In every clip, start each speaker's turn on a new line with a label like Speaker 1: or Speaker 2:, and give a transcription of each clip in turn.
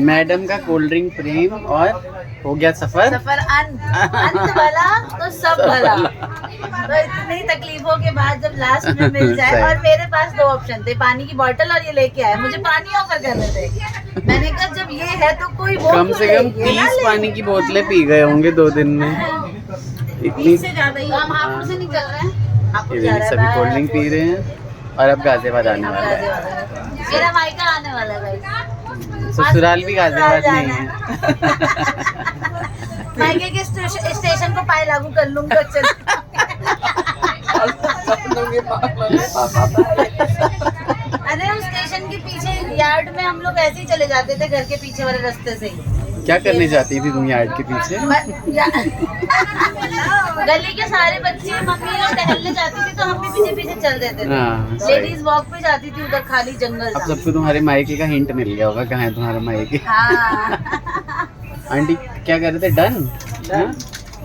Speaker 1: Madam का cold drink प्रेम और हो गया सफर
Speaker 2: अंत वाला तो सब भला। तो इतनी तकलीफों के बाद जब लास्ट में मिल जाए, और मेरे पास दो ऑप्शन थे, पानी की बोतल और ये लेके आए, मुझे पानी ऑफर कर रहे थे। मैंने कहा जब ये है तो कोई वो
Speaker 1: कम से कम 30 पानी की बोतलें पी गए होंगे 2 दिन में, इतनी
Speaker 2: से ज्यादा ही। हम हापुड़ से निकल रहे हैं, हापुड़ जा रहे हैं,
Speaker 1: सभी कोल्ड ड्रिंक पी रहे हैं और अब गाजियाबाद आने वाला है।
Speaker 2: मेरा मायका आने वाला है,
Speaker 1: ससुराल भी गाजियाबाद नहीं है।
Speaker 2: मायके के स्टेशन को पाए लागू कर लूंगा। चल अरे उस स्टेशन के पीछे यार्ड में हम लोग ऐसे ही चले जाते थे, घर के पीछे वाले रास्ते से ही।
Speaker 1: क्या करने जाती थी तुम यार्ड के पीछे?
Speaker 2: गली के सारे बच्चे मम्मी लोग टहलने जाती थी तो हम भी पीछे पीछे चल देते थे। लेडीज वॉक पे जाती थी उधर, खाली जंगल।
Speaker 1: अब सबको तुम्हारे मायके का हिंट मिल गया होगा कहाँ है तुम्हारा मायके।
Speaker 2: हाँ।
Speaker 1: आंटी क्या कर रहे थे? डन?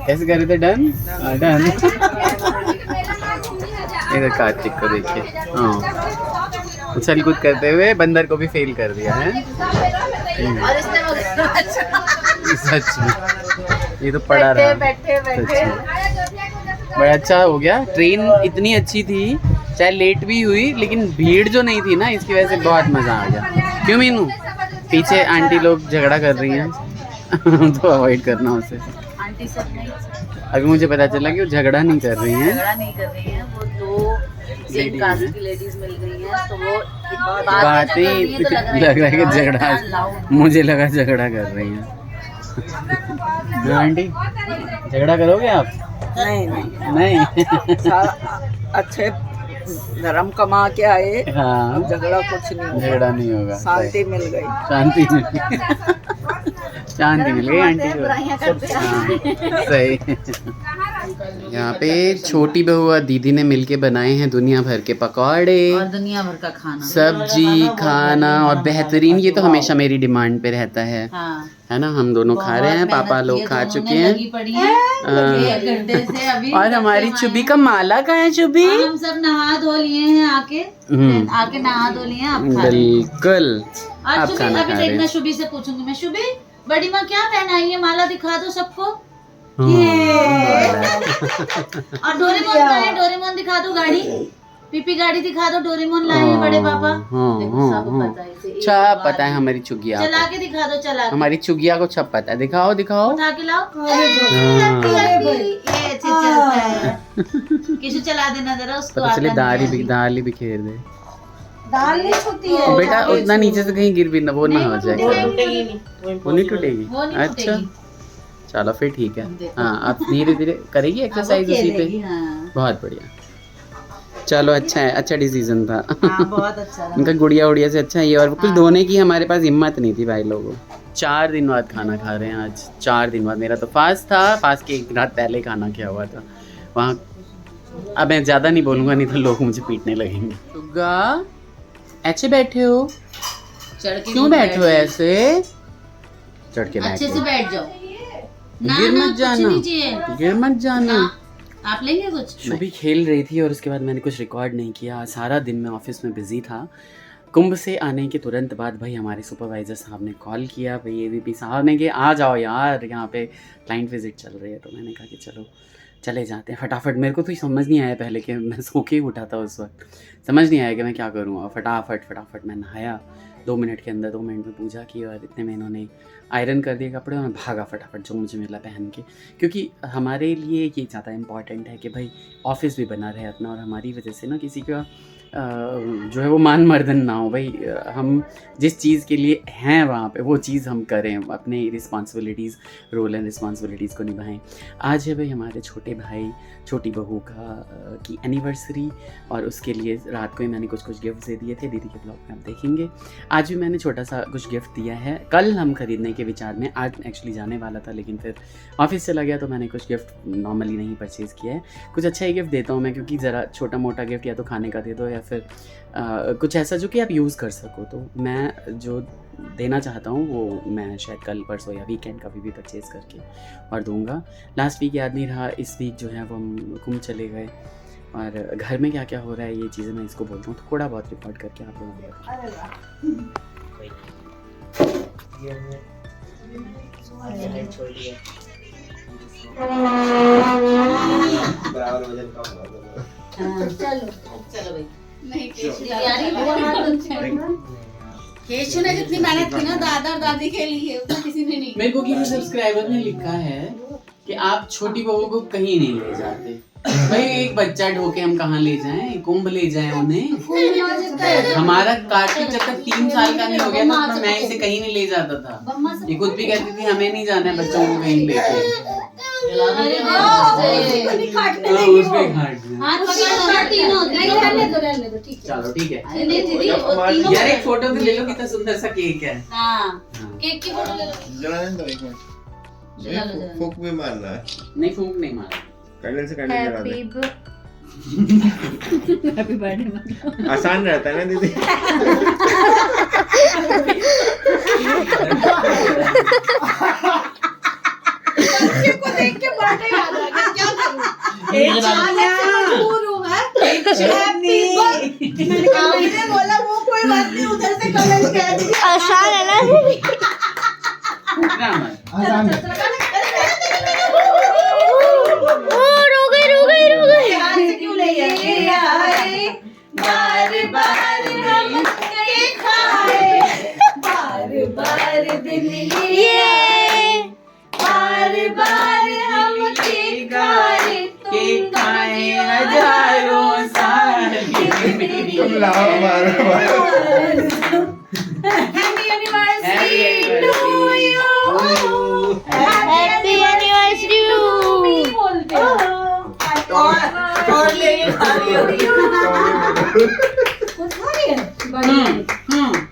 Speaker 1: कैसे कर रहे थे? Done done. इधर कार्तिक को देखिए, हाँ उछल कूद करते हुए बंदर को भी फेल कर दिया है।
Speaker 2: और इसने
Speaker 1: सच में ये तो पड़ा रहा।
Speaker 2: बैठे
Speaker 1: बड़ा अच्छा हो गया। ट्रेन इतनी अच्छी थी, चाहे लेट भी हुई, लेकिन भीड़ जो नहीं थी ना, इसकी वजह से बहुत मजा आ गया। क्यों मीनू? पीछे आंटी लोग झगड़ा कर रही हैं तो अवॉइड करना उसे।
Speaker 2: आंटी सब नहीं,
Speaker 1: अभी मुझे पता चला कि वो झगड़ा नहीं कर रही हैं,
Speaker 2: झगड़ा नहीं कर रही हैं, वो दो सेम कास्ट की लेडीज मिल गई हैं, तो वो
Speaker 1: बात ही लग रहा है कि झगड़ा, मुझे लगा झगड़ा कर रही हैं। आंटी झगड़ा करोगे आप? नहीं
Speaker 3: अच्छे धर्म कमा के आए,
Speaker 1: हाँ
Speaker 3: झगड़ा कुछ नहीं,
Speaker 1: झगड़ा नहीं होगा।
Speaker 3: शांति मिल गई,
Speaker 1: शांति मिल गई, शांति मिल गई आंटी को। हाँ, सही। यहाँ पे छोटी बहू और दीदी ने मिलके बनाए हैं दुनिया भर के पकौड़े
Speaker 2: और दुनिया भर का खाना,
Speaker 1: सब्जी, खाना और बेहतरीन। ये तो हमेशा मेरी डिमांड पे रहता है,
Speaker 2: हाँ।
Speaker 1: है ना? हम दोनों खा रहे हैं, पापा लोग खा चुके हैं। और हमारी चुबी का माला कहाँ है? चुबी
Speaker 2: हम सब नहा धो लिए हैं, आके नहा धो लिए हैं।
Speaker 1: बिल्कुल।
Speaker 2: अब खाना खा रहे हैं। मैं शुभी से पूछूंगी, मैं शुभी बड़ी माँ क्या पहनाई है? माला दिखा दो सबको। और डोरेमोन कहाँ है? डोरेमोन दिखा दो, गाड़ी पीपी गाड़ी दिखा दो, डोरेमोन लाए हैं बड़े पापा। देखो सब पता है इसे,
Speaker 1: सब पता है हमारी चुगिया को।
Speaker 2: चला के दिखा दो, चला के।
Speaker 1: हमारी चुगिया को सब पता है। दिखाओ दिखाओ,
Speaker 2: उठा के लाओ। ये अच्छे चलता है। किसी चला देना जरा उसको।
Speaker 1: पता चले दाल ही बिखेर दे।
Speaker 2: दाल नहीं छूती है
Speaker 1: बेटा, उतना नीचे से कहीं गिर भी ना, वो ना हो जाए। वो नहीं टूटेगी। अच्छा चलो फिर ठीक है। हाँ अब धीरे धीरे करेगी एक्सरसाइज उसी पे। बहुत बढ़िया, चलो अच्छा है, अच्छा डिसीजन था।
Speaker 2: बहुत अच्छा
Speaker 1: उनका गुड़िया उड़िया से अच्छा है। और कुछ धोने की हमारे पास हिम्मत नहीं थी भाई लोगों। 4 दिन बाद खाना खा रहे हैं आज, 4 दिन बाद। मेरा तो फास्ट था, फास्ट के 1 रात पहले खाना किया हुआ था वहाँ। अब मैं ज़्यादा नहीं बोलूँगा, नहीं तो लोग मुझे पीटने लगेंगे। सुग्गा ऐसे बैठे हो? क्यों बैठे हो ऐसे? चढ़ के
Speaker 2: अच्छे से बैठ जाओ,
Speaker 1: गिर मत जाना, गिर मत जाना।
Speaker 2: आप लेंगे कुछ?
Speaker 1: शुभी खेल रही थी और उसके बाद मैंने कुछ रिकॉर्ड नहीं किया। सारा दिन मैं ऑफिस में बिजी था। कुंभ से आने के तुरंत बाद भाई हमारे सुपरवाइज़र साहब ने कॉल किया, भाई AVP साहब ने कि आ जाओ यार, यहाँ पे क्लाइंट विजिट चल रही है। तो मैंने कहा कि चलो चले जाते हैं फटाफट। मेरे को तो समझ नहीं आया पहले कि मैं सो के ही उठा था उस वक्त, समझ नहीं आया कि मैं क्या करूँ। और फटाफट मैं नहाया, 2 मिनट के अंदर 2 मिनट में पूजा की और इतने में इन्होंने आयरन कर दिए कपड़े और मैं भागा फटाफट जो मुझे मिला पहन के। क्योंकि हमारे लिए ये ज़्यादा इम्पॉर्टेंट है कि भाई ऑफिस भी बना रहे अपना, और हमारी वजह से ना किसी का जो है वो मान मर्दन ना हो। भाई हम जिस चीज़ के लिए हैं वहाँ पे वो चीज़ हम करें, अपने रिस्पॉन्सिबिलिटीज़, रोल एंड रिस्पॉन्सिबिलिटीज़ को निभाएं। आज है भाई हमारे छोटे भाई छोटी बहू की एनिवर्सरी, और उसके लिए रात को ही मैंने कुछ गिफ्ट दे दिए थे। दीदी के ब्लॉग में आप देखेंगे। आज भी मैंने छोटा सा कुछ गिफ्ट दिया है। कल हम खरीदने के विचार में, आज एक्चुअली जाने वाला था लेकिन फिर ऑफिस चला गया, तो मैंने कुछ गिफ्ट नॉर्मली नहीं परचेज़ किया है। कुछ अच्छा ही गिफ्ट देता हूँ मैं, क्योंकि ज़रा छोटा मोटा गिफ्ट या तो खाने का दे दो या फिर कुछ ऐसा जो कि आप यूज़ कर सको। तो मैं जो देना चाहता हूँ वो मैं शायद कल परसों या वीकेंड कभी भी परचेज़ करके और दूंगा। लास्ट वीक याद नहीं रहा, इस वीक जो है वो हम कुंभ चले गए, और घर में क्या क्या हो रहा है ये चीज़ें मैं इसको बोलता हूँ, थोड़ा बहुत रिकॉर्ड करके आप लोगों को।
Speaker 2: चलो भाई केशु ने जितनी मेहनत की ना दादा और दादी के लिए उतना किसी ने नहीं।
Speaker 1: मेरे को किसी सब्सक्राइबर ने लिखा है कि आप छोटी बहू को कहीं नहीं ले जाते। भाई एक बच्चा ढोके हम कहाँ ले जाएं? कुंभ ले जाएं उन्हें? हमारा कार्तिक जब तक 3 साल का नहीं हो गया था तो मैं इसे कहीं नहीं ले जाता था। ये खुद भी कहती थी हमें नहीं जाना है बच्चों को कहीं लेके। चलो ठीक है यार, एक फोटो तो ले लो, कितना सुंदर सा केक है।
Speaker 2: केक की फोटो ले लो।
Speaker 4: फूक भी मारना है।
Speaker 1: नहीं फूंक नहीं मारा,
Speaker 4: कैंडल से कैंडल जला दे।
Speaker 2: हैप्पी बर्थडे
Speaker 4: आसान रहता है ना दीदी।
Speaker 2: बच्चे को देख के बर्थडे याद आ गया, क्या करूं? मैंने बोला वो कोई बात नहीं, उधर से कलर कह दी।
Speaker 3: आसान है ना? रो गई।
Speaker 2: हाथ से क्यों ले आए? बार बार हम केक खाए, बार बार दिन लिए, बार बार हम केक खाए,
Speaker 1: केक खाए हजारों साल।
Speaker 4: तुम लाओ मारो।
Speaker 2: Happy anniversary to you.
Speaker 3: Happy anniversary.
Speaker 2: बोलते हो और ले खा रही हो। कुछ खा रही है? बढ़िया।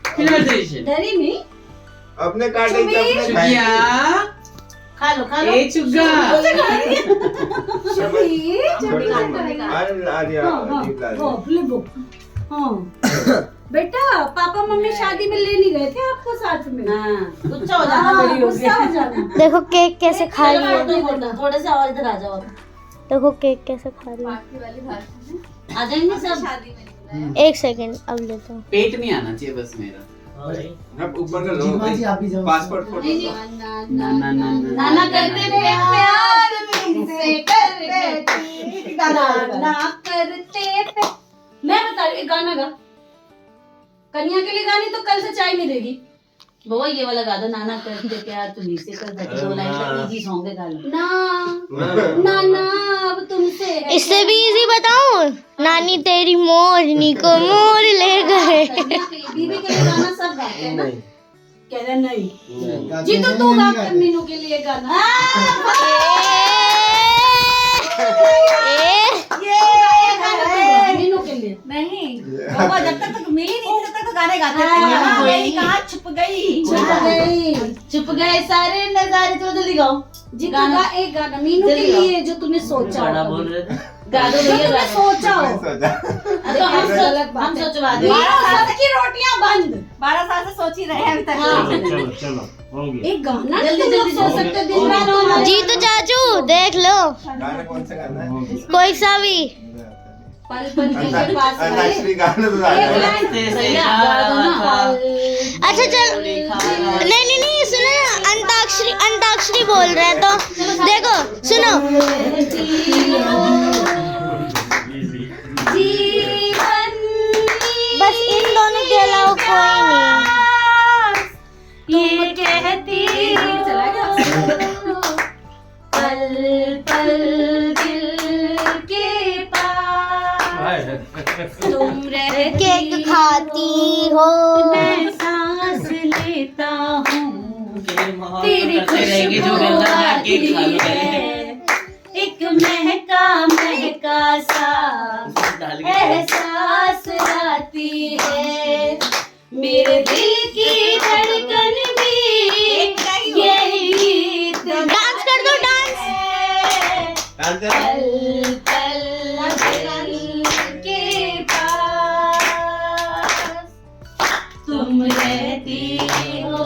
Speaker 1: Congratulations।
Speaker 2: डरी नहीं?
Speaker 4: अपने काटे अपने खाए।
Speaker 1: चुगिया
Speaker 2: खा लो खा लो।
Speaker 1: ए चुग्गा
Speaker 5: बेटा पापा मम्मी शादी में ले नहीं गए थे आपको साथ में?
Speaker 2: गुस्सा हो जाना, बड़ी हो
Speaker 5: गुस्सा हो जाना।
Speaker 3: देखो केक कैसे खा रही है।
Speaker 2: थोड़े से और इधर आ जाओ।
Speaker 3: देखो केक कैसे खा रही है।
Speaker 2: आ जाएंगे सब।
Speaker 3: 1 सेकंड अब लेता हूँ।
Speaker 1: पेट नहीं आना चाहिए बस मेरा।
Speaker 4: अब ऊपर का लो पासपोर्ट फोटो।
Speaker 1: ना ना ना
Speaker 2: नाना करते प्यार तुमसे करते
Speaker 5: गाना करते पे। मैं बता रही हूँ, एक गाना गा। कन्या के लिए गानी तो कल से चाय नहीं देगी।
Speaker 2: वो ये वाला गा दो, नाना करते प्यार तुम्ही से करते। 2 लाइन का इजी सॉन्ग है, गा लो।
Speaker 5: नाना अब तुमसे है।
Speaker 3: इससे भी इजी बताऊं? नानी तेरी मोरनी को मोर ले गए।
Speaker 5: बीबी के लिए गाना सब गाते हैं ना? कह रहे नहीं जी, तो तू गा कर मीनू के लिए गाना। मीनू के लिए
Speaker 2: नहीं बाबा, जब तक मिली नहीं तब तक तो गाने गाते थे। कहाँ छुप गई छुप गए सारे नजारे। तो जल्दी गाओ
Speaker 5: जी, गाना एक गाना मीनू के लिए जो तूने सोचा हो।
Speaker 2: गा दो भैया, गा दो।
Speaker 5: सोचा हो
Speaker 2: तो हम सोचवा दे।
Speaker 5: 12 साल की रोटियां बंद।
Speaker 2: 12 साल से सोच ही रहे हैं अभी तक।
Speaker 6: चलो
Speaker 5: एक गाना
Speaker 2: जल्दी
Speaker 5: तुम लोग
Speaker 2: जल्दी
Speaker 5: सोच सकते हो दिन रात।
Speaker 3: जी तो चाचू देख लो
Speaker 4: गाना कौन सा गाना है?
Speaker 3: कोई सा भी।
Speaker 5: पल पल के पास आए।
Speaker 4: अंताक्षरी गाना तो
Speaker 5: एक
Speaker 4: गाना है।
Speaker 5: लाइन
Speaker 2: भैया गा दो ना।
Speaker 3: अच्छा चल, नहीं सुनो ना, अंताक्षरी बोल रहे हैं तो देखो सुनो।
Speaker 5: जीवन
Speaker 3: बस इन दोनों के अलावा कोई नहीं।
Speaker 5: ये कहती चला गया। पल पल दिल के पास तुम रहती
Speaker 3: केक खाती हो,
Speaker 5: मैं सांस लेता हूँ, तेरी
Speaker 1: रहेगी जो
Speaker 5: खुशबू
Speaker 1: गंदा
Speaker 5: आती
Speaker 1: केक खा लो
Speaker 5: है, एक महका महका सा एहसास आती है, मेरे दिल की धड़कन भी यही गीत
Speaker 3: डांस कर दो डांस।
Speaker 5: पल पल दिल के पास तुम रहती हो।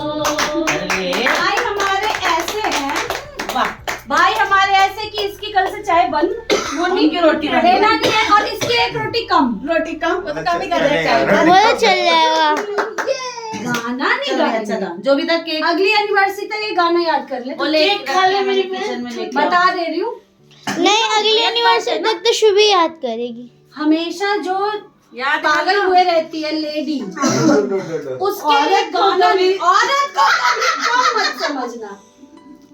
Speaker 5: भाई हमारे ऐसे हैं, वाह भाई हमारे ऐसे कि इसकी कल से चाय बंद, वो नहीं की रोटी रहना नहीं है, और इसकी एक रोटी कम
Speaker 2: रोटी कम
Speaker 4: कम ही कर रहे हैं।
Speaker 3: वो तो चल जाएगा।
Speaker 5: गाना नहीं
Speaker 2: चलो
Speaker 5: गाएंगे।
Speaker 2: अच्छा था जो भी था केक
Speaker 5: अगली एनिवर्सरी तक ये गाना याद कर ले।
Speaker 2: वो
Speaker 5: तो
Speaker 2: लेके
Speaker 5: केक खा ले
Speaker 2: रखा
Speaker 5: मेरी
Speaker 2: है किचन में लेके
Speaker 5: बता दे रही हूँ।
Speaker 3: नहीं, अगली एनिवर्सरी तक तो शुभी याद करेगी।
Speaker 5: हमेशा जो
Speaker 2: याद
Speaker 5: पागल हुए रहती है लेडी, उसके लिए गाना नहीं। औरत को कभी कम मत समझना।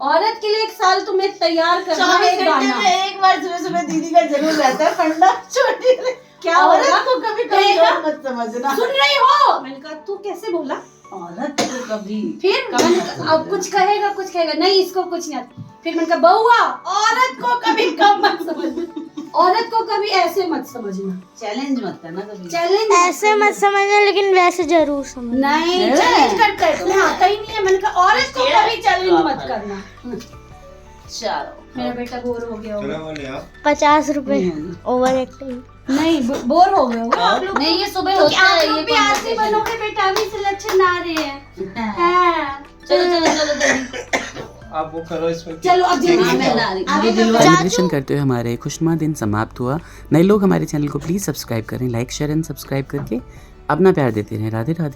Speaker 5: औरत के लिए एक साल तुम्हें तैयार करना है
Speaker 2: 24 घंटे
Speaker 5: गाना।
Speaker 2: में एक बार सुबह सुबह दीदी का जरूर रहता है फंडा छोटी
Speaker 5: क्या
Speaker 2: औरत
Speaker 5: होगा?
Speaker 2: को कभी कमजोर मत समझना।
Speaker 5: सुन रही हो? मैंने कहा तू कैसे बोला?
Speaker 2: औरत को कभी
Speaker 5: फिर मैंने कहा, अब कुछ कहेगा नहीं, इसको कुछ नहीं आता। फिर मैंने कहा बउआ, औरत को कभी कम मत समझना, औरत को कभी ऐसे मत समझना,
Speaker 2: चैलेंज मत करना कभी।
Speaker 5: चैलेंज
Speaker 3: ऐसे मत समझना, लेकिन वैसे जरूर समझना।
Speaker 5: नहीं, चैलेंज करता है, तुम्हें आता ही नहीं है। मैंने कहा औरत को कभी चैलेंज मत करना।
Speaker 2: चलो
Speaker 5: मेरा बेटा बोर हो गया होगा।
Speaker 3: 50 रुपए ओवर एक्टिंग।
Speaker 5: नहीं, बोर हो गए होगा आप लोग।
Speaker 2: नहीं ये सुबह
Speaker 5: तो
Speaker 2: होता
Speaker 5: आप
Speaker 2: है
Speaker 5: लोग
Speaker 2: ये
Speaker 5: भी आरती बनोगे बेटा, अभी से लक्षण आ रहे हैं। हाँ।
Speaker 2: चलो चलो चलो जल्दी
Speaker 4: आप वो करो इसमें।
Speaker 5: चलो अब जल्दी
Speaker 2: हाँ, मैं ला रही हूँ।
Speaker 5: आगे
Speaker 2: दिलवा-
Speaker 1: सेलिब्रेशन करते हुए हमारे खुशनुमा दिन समाप्त हुआ। नए लोग हमारे चैनल को प्लीज़ सब्सक्राइब करें, लाइक शेयर एंड सब्सक्राइब करके अपना प्यार देते रहें। राधे राधे।